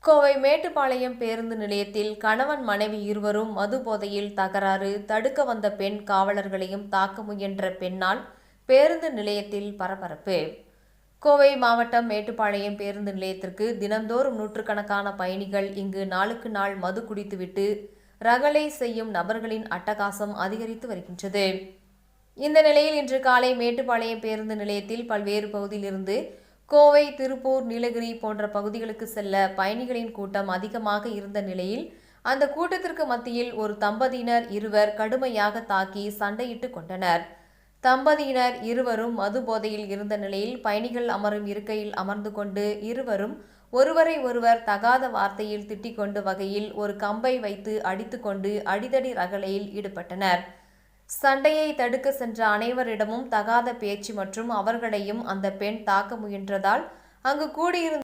கோவை மேட்டுப்பாளையம் பேருந்து நிலையத்தில் கணவன் மனைவி இருவரும் மது போதையில் தகராறு. தடுக்க வந்த பெண் காவலர்களையும் தாக்க முயன்ற பெண்ணால் பேருந்து நிலையத்தில் பரபரப்பு. கோவை மாவட்டம் மேட்டுப்பாளையம் பேருந்து நிலையத்திற்கு தினந்தோறும் நூற்றுக்கணக்கான பயணிகள் இங்கு நாளுக்கு நாள் மது குடித்துவிட்டு ரகளை செய்யும் நபர்களின் அட்டகாசம் அதிகரித்து வருகின்றது. இந்த நிலையில் இன்று காலை மேட்டுப்பாளையம் பேருந்து நிலையத்தில் பல்வேறு பகுதியிலிருந்து கோவை, திருப்பூர், நீலகிரி போன்ற பகுதிகளுக்கு செல்ல பயணிகளின் கூட்டம் அதிகமாக இருந்த நிலையில் அந்த கூட்டத்திற்கு மத்தியில் ஒரு தம்பதியினர் இருவர் கடுமையாக தாக்கி சண்டையிட்டுக் கொண்டனர். தம்பதியினர் இருவரும் மது போதையில் இருந்த நிலையில் பயணிகள் அமரும் இருக்கையில் அமர்ந்து கொண்டு இருவரும் ஒருவரை ஒருவர் தகாத வார்த்தையில் திட்டிக் கொண்டு வகையில் ஒரு கம்பை வைத்து அடித்துக்கொண்டு அடிதடி ரகளையில் ஈடுபட்டனர். சண்டையை தடுக்க சென்ற அனைவரிடமும் தகாத பேச்சு மற்றும் அவர்களையும் அந்த பெண் தாக்க முயன்றதால் அங்கு கூடியிருந்த